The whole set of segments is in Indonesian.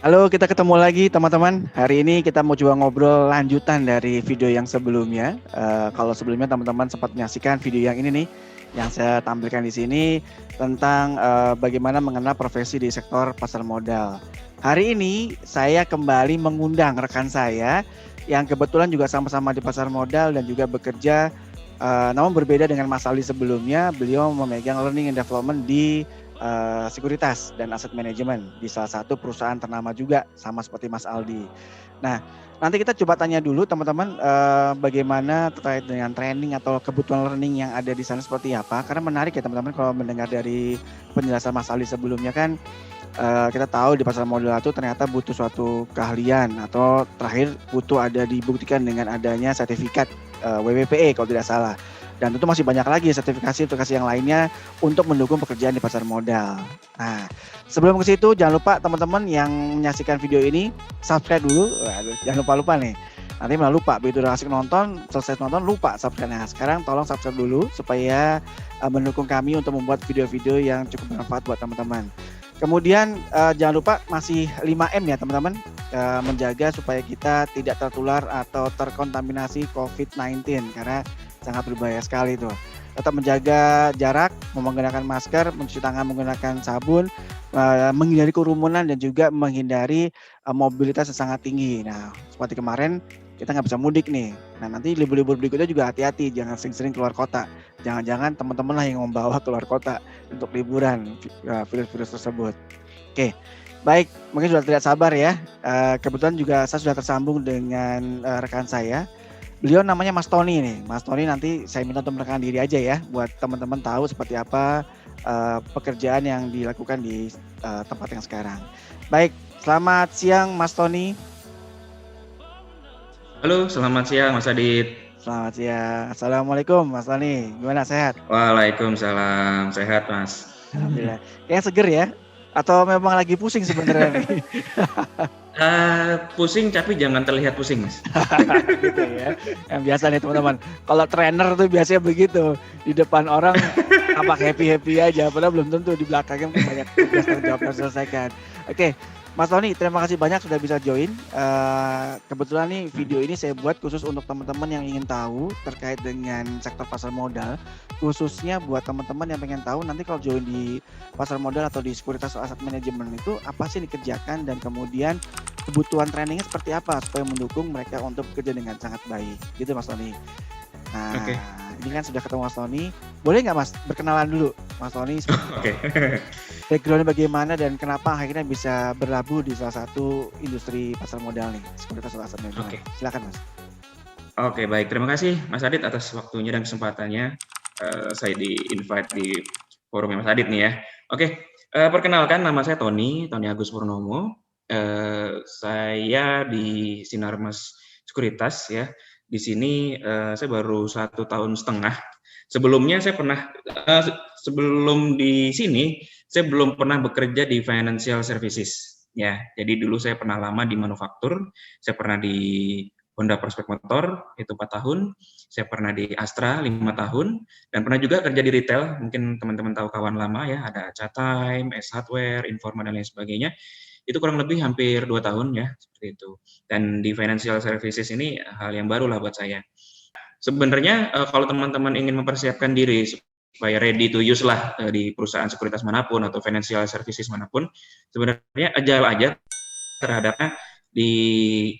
Halo, kita ketemu lagi teman-teman. Hari ini kita mau coba ngobrol lanjutan dari video yang sebelumnya. Kalau sebelumnya teman-teman sempat menyaksikan video yang ini nih, yang saya tampilkan di sini tentang bagaimana mengenal profesi di sektor pasar modal. Hari ini saya kembali mengundang rekan saya yang kebetulan juga sama-sama di pasar modal dan juga bekerja, namun berbeda dengan Mas Ali sebelumnya. Beliau memegang learning and development di sekuritas dan aset manajemen di salah satu perusahaan ternama juga sama seperti Mas Aldi. Nah, nanti kita coba tanya dulu teman-teman bagaimana terkait dengan training atau kebutuhan learning yang ada di sana seperti apa. Karena menarik ya teman-teman kalau mendengar dari penjelasan Mas Aldi sebelumnya kan kita tahu di pasar modal itu ternyata butuh suatu keahlian atau terakhir butuh ada dibuktikan dengan adanya sertifikat WWPE kalau tidak salah. Dan tentu masih banyak lagi sertifikasi-sertifikasi yang lainnya untuk mendukung pekerjaan di pasar modal. Nah, sebelum ke situ jangan lupa teman-teman yang menyaksikan video ini subscribe dulu. Jangan lupa nih. Nanti malah lupa, begitu udah asik nonton, selesai nonton lupa subscribe. Nah, sekarang tolong subscribe dulu supaya mendukung kami untuk membuat video-video yang cukup bermanfaat buat teman-teman. Kemudian jangan lupa masih 5M ya teman-teman, menjaga supaya kita tidak tertular atau terkontaminasi COVID-19 karena sangat berbahaya sekali tuh. Tetap menjaga jarak, menggunakan masker, mencuci tangan menggunakan sabun, menghindari kerumunan dan juga menghindari mobilitas yang sangat tinggi. Nah, seperti kemarin kita nggak bisa mudik nih. Nah, nanti libur-libur berikutnya juga hati-hati, jangan sering-sering keluar kota. Jangan-jangan teman-teman lah yang membawa keluar kota untuk liburan virus-virus tersebut. Oke, baik, mungkin sudah tidak sabar ya. Kebetulan juga saya sudah tersambung dengan rekan saya. Beliau namanya Mas Tony nih. Mas Tony nanti saya minta untuk memperkenalkan diri aja ya, buat teman-teman tahu seperti apa pekerjaan yang dilakukan di tempat yang sekarang. Baik, selamat siang Mas Tony. Halo, selamat siang Mas Adit. Selamat siang. Assalamualaikum Mas Tony. Gimana, sehat? Waalaikumsalam, sehat Mas. Alhamdulillah. Kayaknya seger ya? Atau memang lagi pusing sebenarnya nih? Pusing tapi jangan terlihat pusing Mas. Gitu ya. Yang biasa nih teman-teman. Kalau trainer tuh biasanya begitu. Di depan orang tampak happy-happy aja. Padahal belum tentu di belakangnya banyak tugas tanggung jawab harus diselesaikan. Oke, Mas Tony, terima kasih banyak sudah bisa join. Kebetulan nih video ini saya buat khusus untuk teman-teman yang ingin tahu terkait dengan sektor pasar modal. Khususnya buat teman-teman yang pengen tahu nanti kalau join di pasar modal atau di sekuritas aset manajemen itu apa sih yang dikerjakan dan kemudian kebutuhan trainingnya seperti apa supaya mendukung mereka untuk bekerja dengan sangat baik gitu Mas Tony. Nah, Oke. ini kan sudah ketemu Mas Tony, boleh nggak Mas berkenalan dulu Mas Tony Oke. backgroundnya bagaimana dan kenapa akhirnya bisa berlabuh di salah satu industri pasar modal nih, sekuritas aset manajemen. Oke. Silakan Mas. Oke, baik. Terima kasih Mas Adit atas waktunya dan kesempatannya. Saya di-invite di forumnya Mas Adit nih ya. Oke, perkenalkan nama saya Tony Agus Purnomo. Saya di Sinarmas Sekuritas ya. Di sini saya baru 1,5 tahun. Sebelumnya saya pernah sebelum di sini saya belum pernah bekerja di financial services ya. Jadi dulu saya pernah lama di manufaktur, saya pernah di Honda Prospect Motor itu 4 tahun, saya pernah di Astra 5 tahun, dan pernah juga kerja di retail. Mungkin teman-teman tahu kawan lama ya, ada Chatime, S Hardware, Informa dan lain sebagainya. Itu kurang lebih hampir 2 tahun ya, seperti itu. Dan di financial services ini hal yang baru lah buat saya. Sebenarnya kalau teman-teman ingin mempersiapkan diri supaya ready to use lah di perusahaan sekuritas manapun atau financial services manapun, sebenarnya agile aja terhadapnya di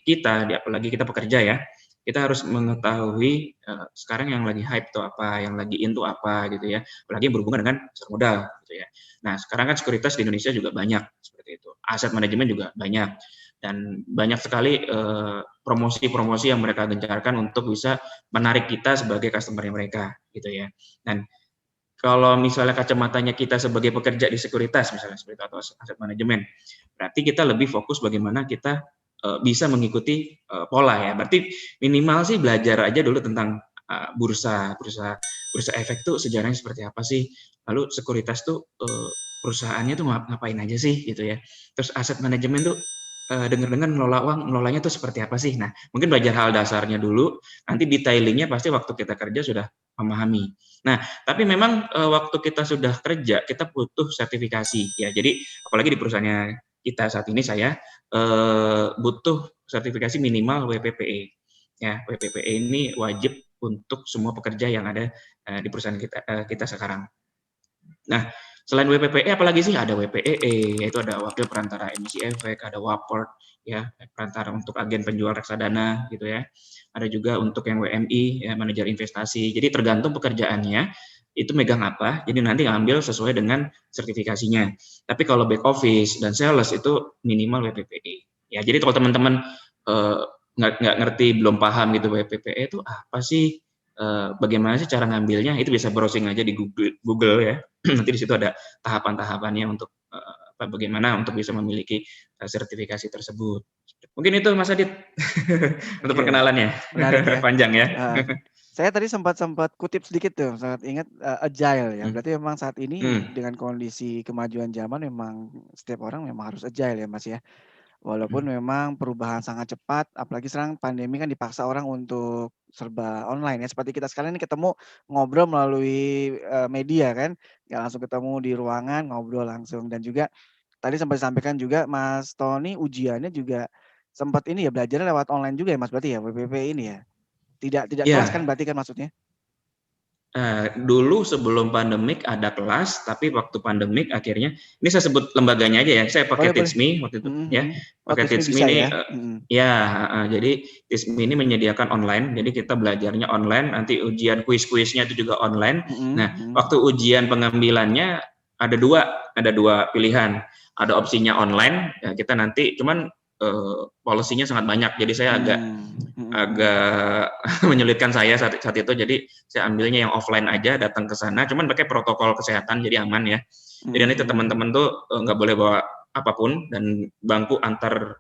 kita, apalagi kita pekerja ya, kita harus mengetahui sekarang yang lagi hype itu apa, yang lagi in itu apa gitu ya, apalagi yang berhubungan dengan pasar modal gitu ya. Nah sekarang kan sekuritas di Indonesia juga banyak seperti itu, aset manajemen juga banyak, dan banyak sekali promosi-promosi yang mereka gencarkan untuk bisa menarik kita sebagai customer mereka gitu ya. Dan kalau misalnya kacamatanya kita sebagai pekerja di sekuritas misalnya seperti itu atau aset manajemen, berarti kita lebih fokus bagaimana kita bisa mengikuti pola ya. Berarti minimal sih belajar aja dulu tentang bursa efek tuh sejarahnya seperti apa sih. Lalu sekuritas tuh perusahaannya tuh ngapain aja sih gitu ya. Terus aset manajemen tuh dengar-dengar ngelola uang, ngelolanya tuh seperti apa sih. Nah, mungkin belajar hal dasarnya dulu, nanti detailingnya pasti waktu kita kerja sudah memahami. Nah, tapi memang waktu kita sudah kerja, kita butuh sertifikasi ya. Jadi apalagi di perusahaannya kita saat ini saya butuh sertifikasi minimal WPPE. Ya, WPPE ini wajib untuk semua pekerja yang ada di perusahaan kita sekarang. Nah, selain WPPE apalagi sih? Ada WPEE, yaitu ada wakil perantara emisi efek, ada WAPERT, ya, perantara untuk agen penjual reksadana gitu ya. Ada juga untuk yang WMI, ya, manajer investasi. Jadi tergantung pekerjaannya itu megang apa, jadi nanti ngambil sesuai dengan sertifikasinya. Tapi kalau back office dan sales itu minimal WPPE. Ya, jadi kalau teman-teman nggak ngerti, belum paham gitu WPPE itu apa sih? Bagaimana sih cara ngambilnya, itu bisa browsing aja di Google ya. Nanti di situ ada tahapan-tahapannya untuk bagaimana untuk bisa memiliki sertifikasi tersebut. Mungkin itu Mas Adit untuk Oke, perkenalannya. menarik ya. Panjang ya. Saya tadi sempat kutip sedikit tuh, sangat ingat agile ya. Berarti memang saat ini Hmm. dengan kondisi kemajuan zaman memang setiap orang memang harus agile ya Mas ya. Walaupun memang perubahan sangat cepat, apalagi sekarang pandemi kan dipaksa orang untuk serba online ya. Seperti kita sekalian ini ketemu ngobrol melalui media kan, nggak langsung ketemu di ruangan ngobrol langsung. Dan juga tadi sempat disampaikan juga Mas Tony ujiannya juga sempat ini ya belajarnya lewat online juga ya Mas berarti ya WPP ini ya. Tidak kelas kan Ya, berarti kan maksudnya? dulu sebelum pandemik ada kelas, tapi waktu pandemik akhirnya, ini saya sebut lembaganya aja ya, saya pakai Boleh boleh. Teachme waktu itu ya, Oh pakai Tismi Teachme bisa ini ya? ya, jadi Teachme ini menyediakan online, jadi kita belajarnya online, nanti ujian kuis-kuisnya itu juga online. Nah, waktu ujian pengambilannya ada dua pilihan, ada opsinya online, ya kita nanti cuman policy-nya sangat banyak, jadi saya agak menyulitkan saya saat itu, jadi saya ambilnya yang offline aja, datang ke sana, cuman pakai protokol kesehatan jadi aman ya. Jadi nanti teman-teman tuh nggak boleh bawa apapun, dan bangku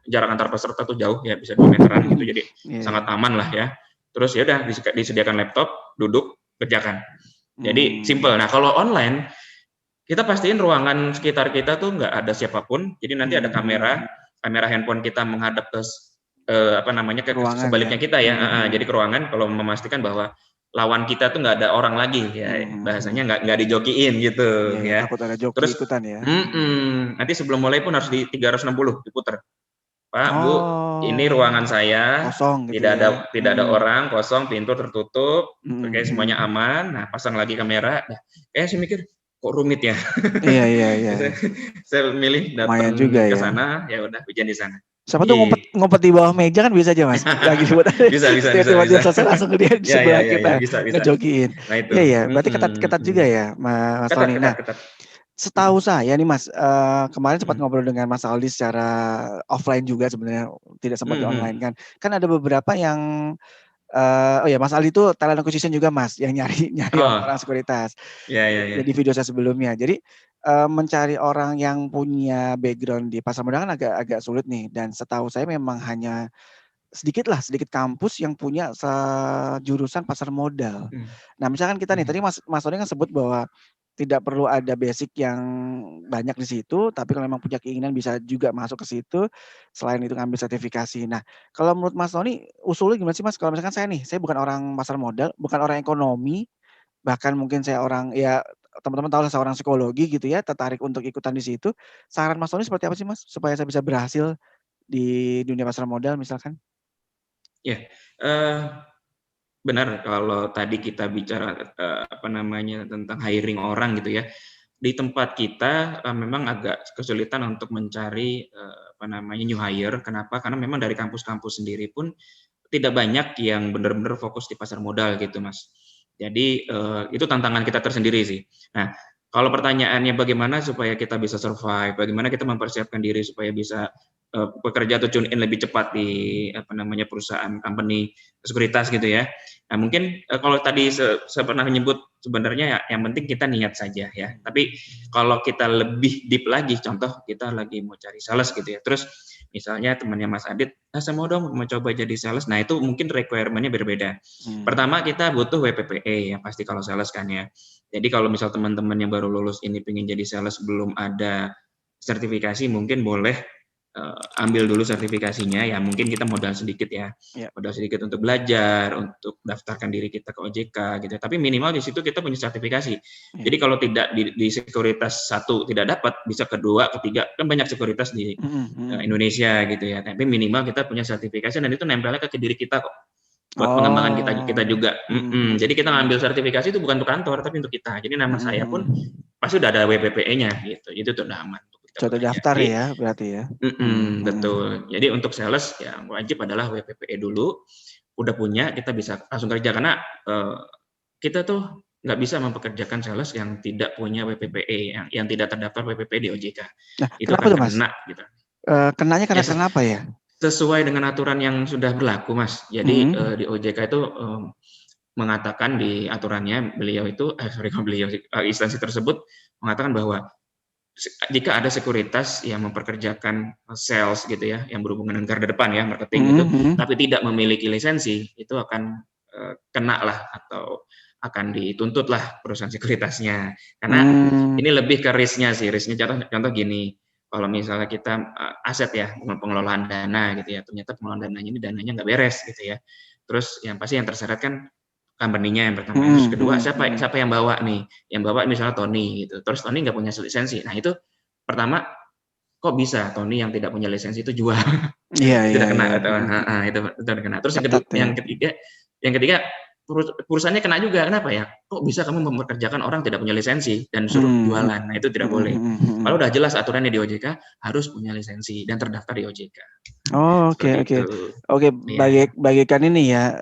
jarak antar peserta tuh jauh ya, bisa 2 meteran gitu, jadi sangat aman lah ya. Terus ya udah disediakan laptop, duduk, kerjakan. Jadi simple. Nah kalau online kita pastiin ruangan sekitar kita tuh nggak ada siapapun, jadi nanti ada kamera handphone kita menghadap ke ke Ruangan ya? sebaliknya kita ya, jadi ke ruangan, kalau memastikan bahwa lawan kita tuh nggak ada orang lagi ya, bahasanya nggak dijokiin gitu Iya ya, ya. takut ada joki Terus ikutan ya? nanti sebelum mulai pun harus di 360 diputer. Pak, Bu, ini Oh, ruangan saya, kosong gitu tidak ya? ada tidak ada orang, kosong, pintu tertutup, oke, semuanya Mhm. aman. Nah, pasang lagi kamera. Nah, saya mikir kok rumit ya. Iya iya iya. Saya milih Lumayan datang juga ke ya. sana, ya udah ujian di sana. Siapa tuh Iya. ngumpet di bawah meja kan bisa aja Mas, lagi dibuat Bisa bisa bisa tiba-tiba dia bisa. selesai langsung dia di Ya ya sebelah ya ya, kita, bisa bisa. ngejokiin. Nah itu, Iya iya, berarti ketat juga ya Mas ketat Tony. ketat Nah, ketat. setahu saya nih Mas, kemarin sempat Mhm. ngobrol dengan Mas Aldi secara offline juga sebenarnya, tidak sempat di online Mhm. kan. Kan ada beberapa yang oh ya Mas Aldi itu talent acquisition juga Mas, yang nyari nyari orang Oh, sekuritas. ya ya Di ya. video saya sebelumnya. Jadi, mencari orang yang punya background di pasar modal kan agak agak sulit nih, dan setahu saya memang hanya sedikit kampus yang punya jurusan pasar modal. Nah, misalkan kita nih, tadi Mas Tony kan sebut bahwa tidak perlu ada basic yang banyak di situ, tapi kalau memang punya keinginan bisa juga masuk ke situ, selain itu ngambil sertifikasi. Nah, kalau menurut Mas Tony, usulnya gimana sih Mas? Kalau misalkan saya bukan orang pasar modal, bukan orang ekonomi, bahkan mungkin saya orang ya teman-teman tahu saya orang psikologi gitu ya, tertarik untuk ikutan di situ. Saran Mas Tony seperti apa sih Mas, supaya saya bisa berhasil di dunia pasar modal misalkan? Ya, eee, benar kalau tadi kita bicara, tentang hiring orang gitu ya. Di tempat kita, memang agak kesulitan untuk mencari, new hire. Kenapa? Karena memang dari kampus-kampus sendiri pun tidak banyak yang benar-benar fokus di pasar modal gitu, Mas. Jadi, itu tantangan kita tersendiri sih. Nah, kalau pertanyaannya bagaimana supaya kita bisa survive, bagaimana kita mempersiapkan diri supaya bisa, bekerja atau tune in lebih cepat di, perusahaan company sekuritas gitu ya. Nah, mungkin, kalau tadi saya pernah menyebut sebenarnya ya yang penting kita niat saja ya. Tapi kalau kita lebih deep lagi, contoh kita lagi mau cari sales gitu ya, terus misalnya temannya Mas Adit, saya mau dong mau coba jadi sales." Nah, itu mungkin requirement-nya berbeda. Pertama kita butuh WPPE ya pasti kalau sales kan ya. Jadi kalau misal teman-teman yang baru lulus ini pengen jadi sales belum ada sertifikasi, mungkin boleh ambil dulu sertifikasinya, ya mungkin kita modal sedikit ya, Ya. modal sedikit untuk belajar, untuk daftarkan diri kita ke OJK gitu. Tapi minimal di situ kita punya sertifikasi. Ya. Jadi kalau tidak di sekuritas satu tidak dapat, bisa kedua, ketiga, kan banyak sekuritas di Indonesia gitu ya. Tapi minimal kita punya sertifikasi dan itu nempelnya ke diri kita kok. Buat pengembangan kita juga. Jadi kita ngambil sertifikasi itu bukan untuk kantor tapi untuk kita. Jadi nama saya pun pasti udah ada WPPE-nya gitu. Itu tuh udah aman untuk kita Sudah bekerja. daftar Jadi, ya berarti ya. Betul. Jadi untuk sales yang wajib adalah WPPE dulu. Udah punya kita bisa langsung kerja karena kita tuh nggak bisa mempekerjakan sales yang tidak punya WPPE, yang tidak terdaftar WPPE di OJK. Nah, itu kenapa akan tuh, Mas? kena gitu. Kenanya karena kenapa ya? Sesuai dengan aturan yang sudah berlaku, Mas. Jadi di OJK itu mengatakan di aturannya instansi tersebut mengatakan bahwa jika ada sekuritas yang memperkerjakan sales gitu ya, yang berhubungan dengan garda depan ya, marketing gitu, tapi tidak memiliki lisensi, itu akan kena lah atau akan dituntut lah perusahaan sekuritasnya. Karena ini lebih ke risknya sih, risknya contoh gini. Kalau misalnya kita aset ya, pengelolaan dana gitu ya, ternyata pengelolaan dananya nggak beres gitu ya. Terus yang pasti yang terseret kan company-nya yang pertama. Terus kedua siapa yang bawa nih? Yang bawa misalnya Tony gitu. Terus Tony nggak punya lisensi. Nah itu pertama kok bisa Tony yang tidak punya lisensi itu jual? Tidak kena. Itu kena. Terus yang ketiga perusahaannya kena juga. Kenapa ya? Kok bisa kamu mempekerjakan orang tidak punya lisensi dan suruh jualan? Nah itu tidak boleh. Kalau udah jelas aturannya di OJK harus punya lisensi dan terdaftar di OJK. Oh, oke. Bagikan ini ya,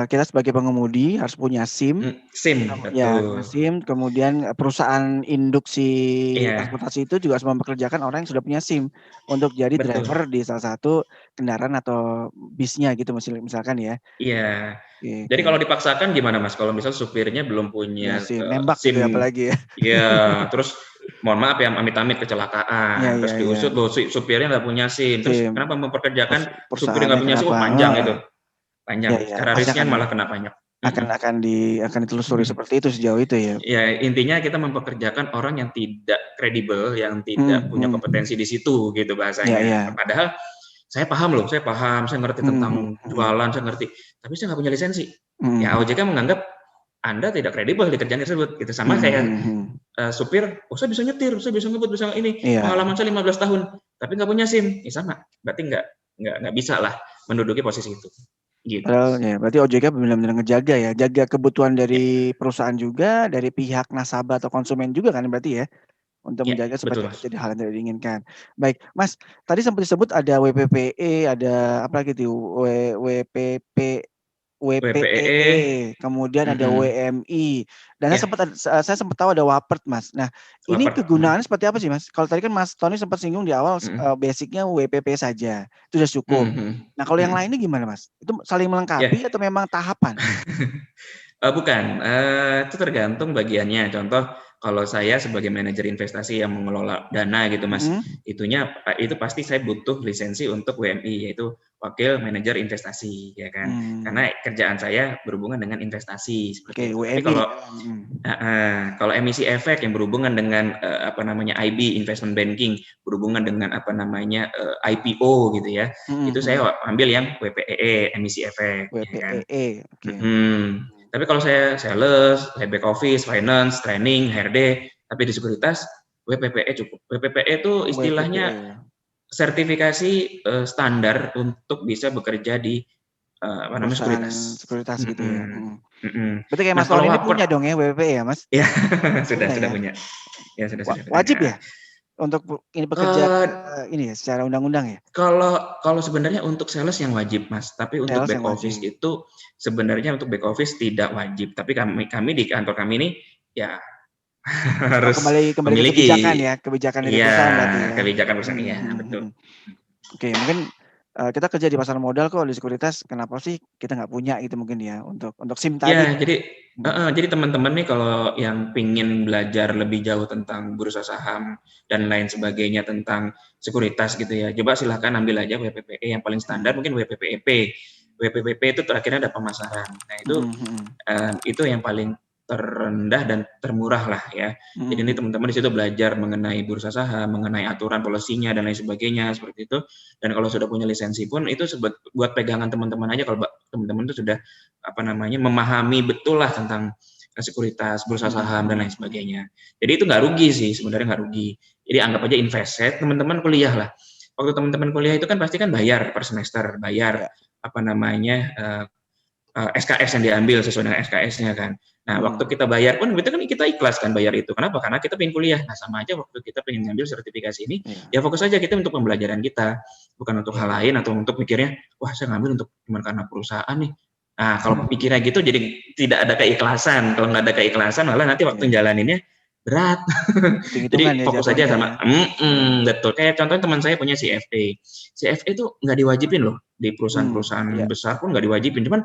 kita sebagai pengemudi harus punya SIM. SIM, ya, betul. SIM. Kemudian perusahaan induksi transportasi itu juga harus mempekerjakan orang yang sudah punya SIM untuk jadi driver di salah satu kendaraan atau bisnya gitu, misalkan ya. Iya. Jadi kalau dipaksakan gimana, Mas? Kalau misal supirnya belum punya nembak SIM, gitu apalagi ya. Iya, terus mohon maaf ya, amit-amit kecelakaan, terus diusut loh supirnya nggak punya SIM, terus kenapa memperkerjakan supir nggak punya SIM? Panjang itu, panjang. Secara risknya malah kena banyak. Akan ditelusuri seperti itu sejauh itu ya. Ya intinya kita mempekerjakan orang yang tidak kredibel, yang tidak punya kompetensi di situ gitu bahasanya. Padahal saya paham, saya ngerti tentang jualan, saya ngerti, tapi saya nggak punya lisensi. Ya OJK menganggap Anda tidak kredibel di kerjaan tersebut. Gitu sama saya supir, saya bisa nyetir, saya bisa ngebut, bisa ini, pengalaman saya 15 tahun, tapi nggak punya SIM, ya sama. Berarti nggak bisa lah menduduki posisi itu. Gitu. Berarti OJK benar-benar ngejaga ya, jaga kebutuhan dari perusahaan juga, dari pihak nasabah atau konsumen juga kan berarti ya, untuk menjaga supaya tidak terjadi hal yang tidak diinginkan. Baik, Mas, tadi sempat disebut ada WPPE, ada apa lagi tuh, WPEE, kemudian ada WMI, dan saya sempat tahu ada WAPERT, Mas. Nah, ini kegunaannya seperti apa sih, Mas? Kalau tadi kan Mas Tony sempat singgung di awal, basicnya WPP saja, itu sudah cukup. Nah, kalau yang lainnya gimana, Mas? Itu saling melengkapi atau memang tahapan? Bukan, itu tergantung bagiannya. Contoh, kalau saya sebagai manajer investasi yang mengelola dana gitu, Mas, itu pasti saya butuh lisensi untuk WMI, yaitu Wakil Manajer Investasi, ya kan? Karena kerjaan saya berhubungan dengan investasi seperti itu. Tapi kalau emisi efek yang berhubungan dengan IB, investment banking, berhubungan dengan IPO gitu ya, itu saya ambil yang WPEE, emisi efek. WPEE, ya kan? Tapi kalau saya sales, saya back office, finance, training, HRD, tapi di sekuritas, WPPE cukup. WPPE itu istilahnya sertifikasi standar untuk bisa bekerja di sekuritas gitu ya. Berarti kayak Mas Tony ini punya dong ya WPPE ya, Mas? Ya, sudah punya. Ya, sudah. Wajib ya? Untuk ini bekerja ini ya secara undang-undang ya? Kalau sebenarnya untuk sales yang wajib, Mas. Tapi untuk back office itu sebenarnya untuk back office tidak wajib. Tapi kami di kantor kami ini ya harus kembali memiliki ke kebijakan dari perusahaan berarti ya. Kebijakan perusahaan betul. Oke, mungkin kita kerja di pasar modal kok di sekuritas, kenapa sih kita nggak punya gitu mungkin ya untuk SIM tadi? Ya, jadi teman-teman nih kalau yang pingin belajar lebih jauh tentang bursa saham dan lain sebagainya tentang sekuritas gitu ya, coba silahkan ambil aja WPPE yang paling standar, mungkin WPPEP. WPPP itu terakhirnya ada pemasaran. Nah itu yang paling terendah dan termurah lah ya. Jadi ini teman-teman di situ belajar mengenai bursa saham, mengenai aturan polisinya dan lain sebagainya seperti itu. Dan kalau sudah punya lisensi pun itu buat pegangan teman-teman aja kalau teman-teman itu sudah memahami betul lah tentang sekuritas, bursa saham dan lain sebagainya. Jadi itu nggak rugi sih, sebenarnya nggak rugi. Jadi anggap aja investasi teman-teman kuliah lah. Waktu teman-teman kuliah itu kan pasti kan bayar per semester, bayar SKS yang diambil sesuai dengan SKS-nya kan. Nah, waktu kita bayar pun itu kan kita ikhlas kan bayar itu. Kenapa? Karena kita pengen kuliah. Nah, sama aja waktu kita pengen ngambil sertifikasi ini, ya fokus aja kita untuk pembelajaran kita, bukan untuk hal lain atau untuk mikirnya, wah saya ngambil untuk cuma karena perusahaan nih. Nah, kalau pikirnya gitu jadi tidak ada keikhlasan. Kalau nggak ada keikhlasan, malah nanti waktu jalaninnya berat. Jadi fokus aja sama, betul. Kayak contohnya teman saya punya CFA. CFA itu nggak diwajibin loh di perusahaan-perusahaan besar pun nggak diwajibin. Cuman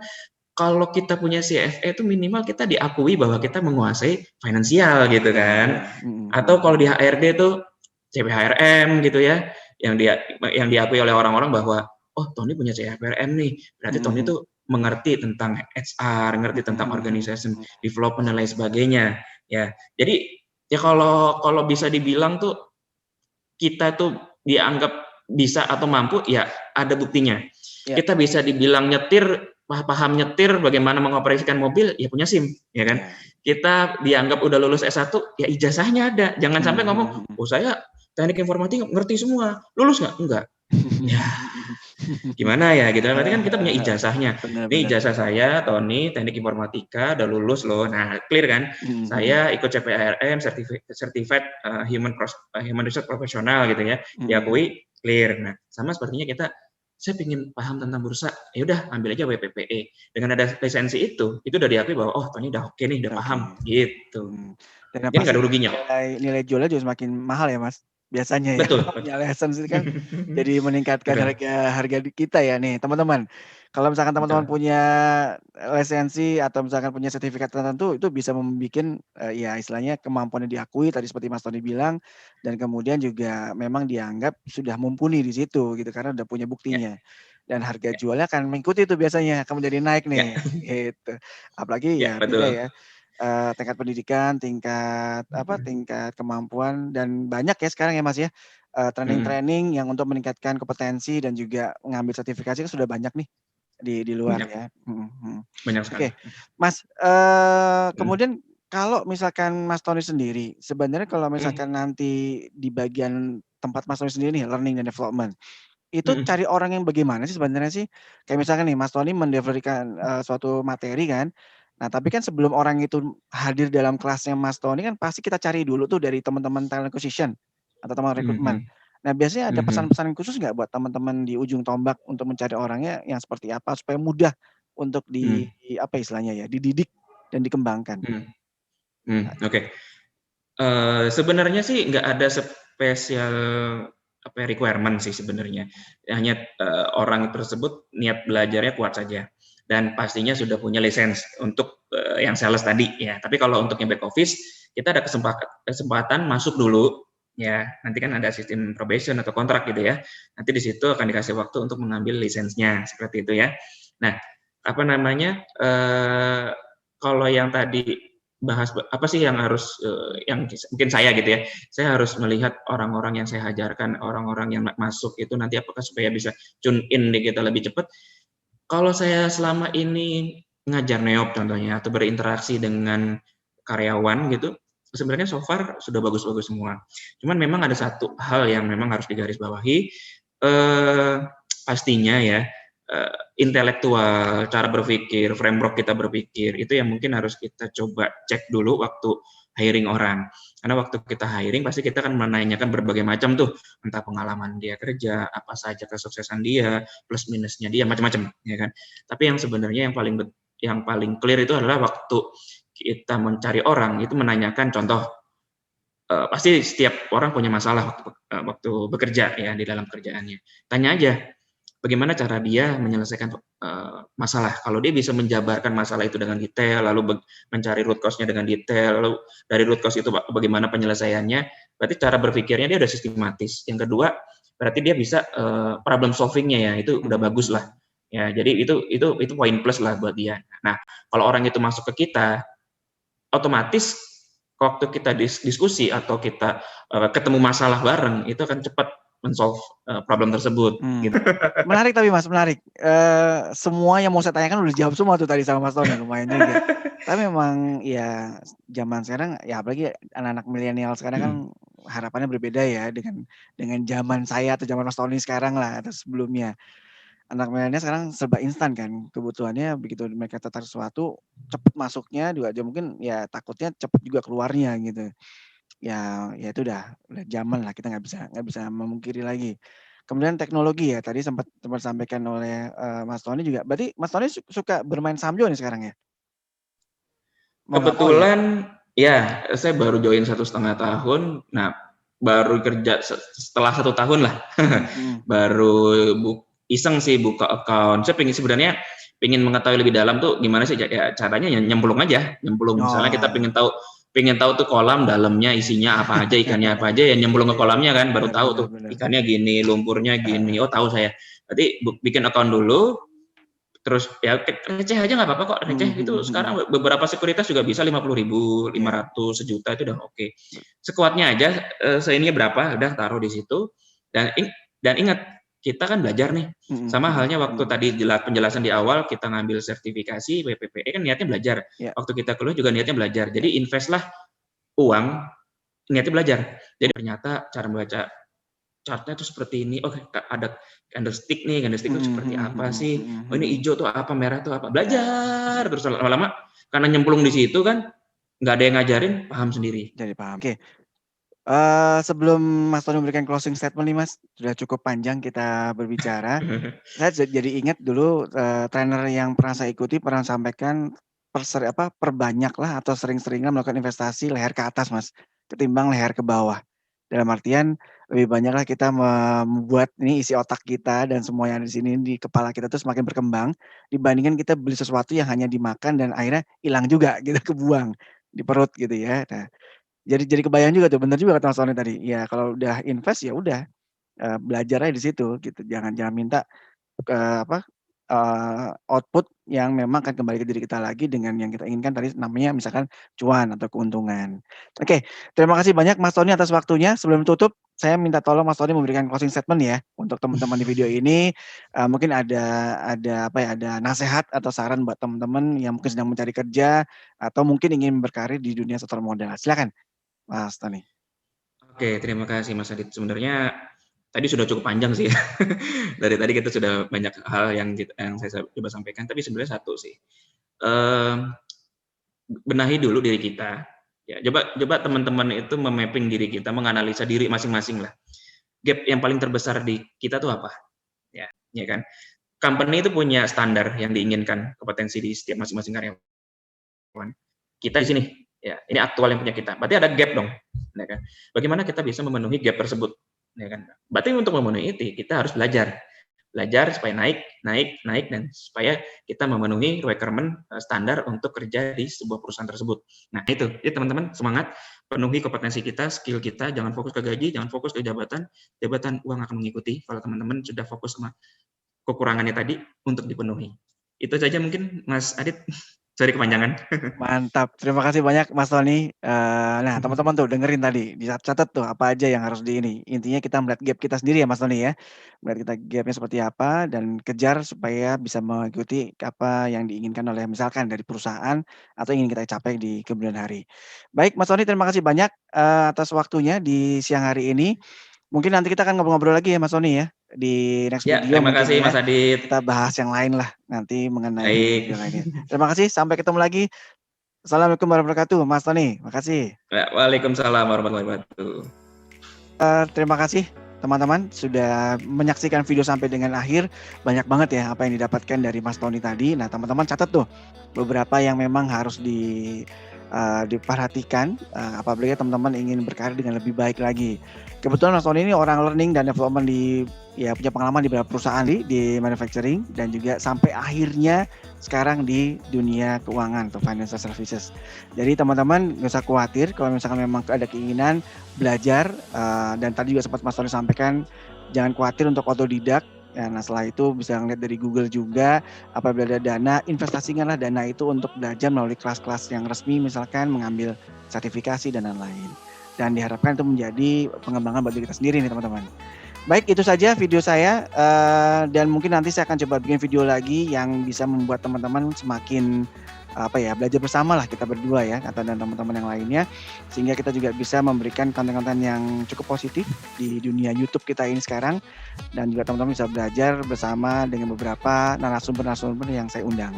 kalau kita punya CFA itu minimal kita diakui bahwa kita menguasai finansial gitu kan. Atau kalau di HRD itu CPHRM gitu ya, yang diakui oleh orang-orang bahwa oh Tony punya CPHRM nih, berarti Tony itu mengerti tentang HR, ngerti tentang organization development dan lain sebagainya ya. Jadi ya kalau bisa dibilang tuh kita tuh dianggap bisa atau mampu ya ada buktinya. Kita bisa dibilang nyetir, paham nyetir, bagaimana mengoperasikan mobil, ya punya SIM, ya kan? Kita dianggap udah lulus S1, ya ijazahnya ada. Jangan sampai ngomong, oh saya teknik informatika ngerti semua, lulus nggak? Enggak. Ya, gimana ya gitu. Berarti kan kita punya ijazahnya. Ini ijazah saya, Tony, teknik informatika, udah lulus loh. Nah, clear kan? Saya ikut CPHRM, Certified Human Resource Professional gitu ya. Diakui, clear. Nah, sama sepertinya saya ingin paham tentang bursa, ya udah ambil aja WPPE. Dengan ada lisensi itu udah diakui bahwa oh Tony udah oke nih, udah paham gitu. Dan ini nggak ada ruginya. Nilai jualnya juga semakin mahal ya Mas. Biasanya ya. Betul. Punya lisensi kan jadi meningkatkan harga kita ya nih teman-teman. Kalau misalkan teman-teman punya lisensi atau misalkan punya sertifikat tertentu itu bisa membuat ya istilahnya kemampuannya diakui tadi seperti Mas Tony bilang dan kemudian juga memang dianggap sudah mumpuni di situ gitu karena udah punya buktinya. Dan harga jualnya akan mengikuti itu biasanya akan menjadi naik nih gitu. Apalagi ya beda ya. Tingkat pendidikan, tingkat kemampuan dan banyak ya sekarang ya Mas ya. Training-training yang untuk meningkatkan kompetensi dan juga mengambil sertifikasi kan sudah banyak nih di luar ya. Banyak sekali. Oke. Mas, kemudian kalau misalkan Mas Tony sendiri, sebenarnya kalau misalkan nanti di bagian tempat Mas Tony sendiri nih, learning dan development, itu cari orang yang bagaimana sih sebenarnya sih? Kayak misalkan nih Mas Tony mendeliverkan suatu materi kan. Nah, tapi kan sebelum orang itu hadir dalam kelasnya Mas Tony kan pasti kita cari dulu tuh dari teman-teman talent acquisition atau teman rekrutmen. Nah, biasanya ada pesan-pesan khusus nggak buat teman-teman di ujung tombak untuk mencari orangnya yang seperti apa supaya mudah untuk istilahnya ya, dididik dan dikembangkan? Oke. Sebenarnya sih nggak ada spesial requirement sih sebenarnya. Hanya orang tersebut niat belajarnya kuat saja dan pastinya sudah punya lisensi untuk yang sales tadi ya. Tapi kalau untuk yang back office kita ada kesempatan masuk dulu ya. Nanti kan ada sistem probation atau kontrak gitu ya. Nanti di situ akan dikasih waktu untuk mengambil lisensinya seperti itu ya. Nah, kalau yang tadi bahas apa sih yang harus yang mungkin saya gitu ya, saya harus melihat orang-orang yang saya ajarkan, orang-orang yang masuk itu nanti apakah supaya bisa tune in di kita lebih cepat. Kalau saya selama ini ngajar neop contohnya atau berinteraksi dengan karyawan gitu, sebenarnya so far sudah bagus-bagus semua. Cuman memang ada satu hal yang memang harus digarisbawahi, pastinya ya intelektual, cara berpikir, framework kita berpikir, itu yang mungkin harus kita coba cek dulu waktu hiring orang. Karena waktu kita hiring, pasti kita akan menanyakan berbagai macam tuh, entah pengalaman dia kerja, apa saja kesuksesan dia, plus minusnya dia, macam-macam, ya kan. Tapi yang sebenarnya yang paling clear itu adalah waktu kita mencari orang, itu menanyakan contoh, pasti setiap orang punya masalah waktu bekerja ya di dalam kerjaannya. Tanya aja, bagaimana cara dia menyelesaikan masalah. Kalau dia bisa menjabarkan masalah itu dengan detail, lalu mencari root cause-nya dengan detail, lalu dari root cause itu bagaimana penyelesaiannya, berarti cara berpikirnya dia udah sistematis. Yang kedua, berarti dia bisa problem solving-nya ya, itu udah bagus lah. Ya, jadi itu poin plus lah buat dia. Nah, kalau orang itu masuk ke kita, otomatis waktu kita diskusi atau kita ketemu masalah bareng itu akan cepat men-solve problem tersebut. Gitu. Menarik tapi Mas, menarik. Semua yang mau saya tanyakan udah dijawab semua tuh tadi sama Mas Tony, lumayan juga. Tapi memang ya zaman sekarang ya apalagi anak-anak milenial sekarang kan harapannya berbeda ya dengan zaman saya atau zaman Mas Tony sekarang lah atau sebelumnya. Anak milenial sekarang serba instan kan, kebutuhannya begitu mereka tertarik sesuatu cepet masuknya 2 jam mungkin ya takutnya cepet juga keluarnya gitu. Ya itu udah zaman lah kita nggak bisa memungkiri lagi. Kemudian teknologi ya tadi sempat disampaikan oleh Mas Tony juga. Berarti Mas Tony suka bermain saham juga nih sekarang ya? Kebetulan ya saya baru join 1,5 tahun. Nah baru kerja setelah 1 tahun lah. Baru iseng sih buka account. Saya sebenarnya pengen mengetahui lebih dalam tuh gimana sih ya caranya, nyemplung aja. Misalnya kita pengen tahu tuh kolam dalamnya isinya apa aja, ikannya apa aja, ya nyemplung ke kolamnya kan, baru tahu tuh ikannya gini, lumpurnya gini. Oh tahu saya. Berarti bikin account dulu, terus ya receh aja nggak apa-apa kok, receh itu sekarang beberapa sekuritas juga bisa 50.000, 500, sejuta itu udah oke. Sekuatnya aja, seininya berapa, udah taruh di situ. Dan ingat kita kan belajar nih, sama halnya waktu tadi penjelasan di awal kita ngambil sertifikasi WPPE kan niatnya belajar. Waktu kita keluar juga niatnya belajar. Jadi invest lah uang, niatnya belajar. Jadi ternyata cara membaca chartnya tuh seperti ini. Oh ada candlestick nih, candlestick itu seperti apa sih? Oh ini hijau tuh apa, merah tuh apa? Belajar terus lama-lama karena nyemplung di situ kan, nggak ada yang ngajarin, paham sendiri. Jadi paham. Oke. Sebelum Mas Tony memberikan closing statement nih Mas, sudah cukup panjang kita berbicara. Saya jadi ingat dulu trainer yang pernah saya ikuti pernah sampaikan perbanyaklah atau sering-seringlah melakukan investasi leher ke atas Mas, ketimbang leher ke bawah. Dalam artian lebih banyaklah kita membuat ini isi otak kita dan semua yang di sini di kepala kita tuh semakin berkembang dibandingkan kita beli sesuatu yang hanya dimakan dan akhirnya hilang juga gitu, kebuang di perut gitu ya. Nah, jadi kebayang juga tuh, bener juga kata Mas Tony tadi. Ya kalau udah invest ya udah, belajar aja di situ gitu. Jangan minta, output yang memang akan kembali ke diri kita lagi dengan yang kita inginkan tadi namanya misalkan cuan atau keuntungan. Oke, terima kasih banyak Mas Tony atas waktunya. Sebelum tutup, saya minta tolong Mas Tony memberikan closing statement ya untuk teman-teman di video ini. Mungkin ada nasehat atau saran buat teman-teman yang mungkin sedang mencari kerja atau mungkin ingin berkarir di dunia sektor modal. Silakan. Mas Tony. Oke, terima kasih Mas Adit. Sebenarnya tadi sudah cukup panjang sih. Dari tadi kita sudah banyak hal yang saya coba sampaikan, tapi sebenarnya satu sih. Benahi dulu diri kita. Ya, coba teman-teman itu memapping diri kita, menganalisa diri masing-masing lah. Gap yang paling terbesar di kita tuh apa? Ya kan? Company itu punya standar yang diinginkan kompetensi di setiap masing-masing karyawan. Kita di sini ya, ini aktual yang punya kita. Berarti ada gap dong, ya kan? Bagaimana kita bisa memenuhi gap tersebut, ya kan? Berarti untuk memenuhi itu kita harus belajar supaya naik dan supaya kita memenuhi requirement standar untuk kerja di sebuah perusahaan tersebut. Nah itu, ya teman-teman semangat, penuhi kompetensi kita, skill kita, jangan fokus ke gaji, jangan fokus ke jabatan uang akan mengikuti kalau teman-teman sudah fokus sama kekurangannya tadi untuk dipenuhi. Itu saja mungkin Mas Adit. Sorry kepanjangan. Mantap, terima kasih banyak Mas Tony. Nah teman-teman tuh dengerin tadi, dicatat tuh apa aja yang harus intinya kita melihat gap kita sendiri ya Mas Tony ya. Melihat kita gapnya seperti apa dan kejar supaya bisa mengikuti apa yang diinginkan oleh misalkan dari perusahaan atau ingin kita capai di kemudian hari. Baik Mas Tony, terima kasih banyak atas waktunya di siang hari ini. Mungkin nanti kita akan ngobrol-ngobrol lagi ya Mas Tony ya di next video. Terima kasih Mas Adit. Kita bahas yang lain lah nanti mengenai video lainnya. Terima kasih, sampai ketemu lagi. Assalamualaikum warahmatullahi wabarakatuh, Mas Tony. Makasih. Waalaikumsalam warahmatullahi wabarakatuh. Terima kasih teman-teman sudah menyaksikan video sampai dengan akhir. Banyak banget ya apa yang didapatkan dari Mas Tony tadi. Nah teman-teman catat tuh beberapa yang memang harus diperhatikan apabila teman-teman ingin berkarir dengan lebih baik lagi. Kebetulan Mas Tony ini orang learning dan development punya pengalaman di beberapa perusahaan di manufacturing dan juga sampai akhirnya sekarang di dunia keuangan atau financial services. Jadi teman-teman nggak usah khawatir kalau misalkan memang ada keinginan belajar dan tadi juga sempat Mas Tony sampaikan jangan khawatir untuk otodidak. Ya, nah setelah itu bisa ngeliat dari Google juga, apabila ada dana, investasikanlah dana itu untuk belajar melalui kelas-kelas yang resmi, misalkan mengambil sertifikasi dan lain-lain. Dan diharapkan itu menjadi pengembangan bagi kita sendiri nih teman-teman. Baik, itu saja video saya, dan mungkin nanti saya akan coba bikin video lagi yang bisa membuat teman-teman semakin belajar bersama lah kita berdua ya, atau dan teman-teman yang lainnya, sehingga kita juga bisa memberikan konten-konten yang cukup positif di dunia YouTube kita ini sekarang, dan juga teman-teman bisa belajar bersama dengan beberapa narasumber-narasumber yang saya undang.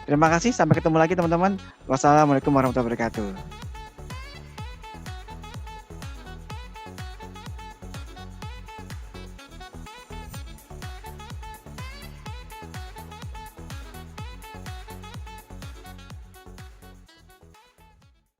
Terima kasih, sampai ketemu lagi teman-teman. Wassalamualaikum warahmatullahi wabarakatuh.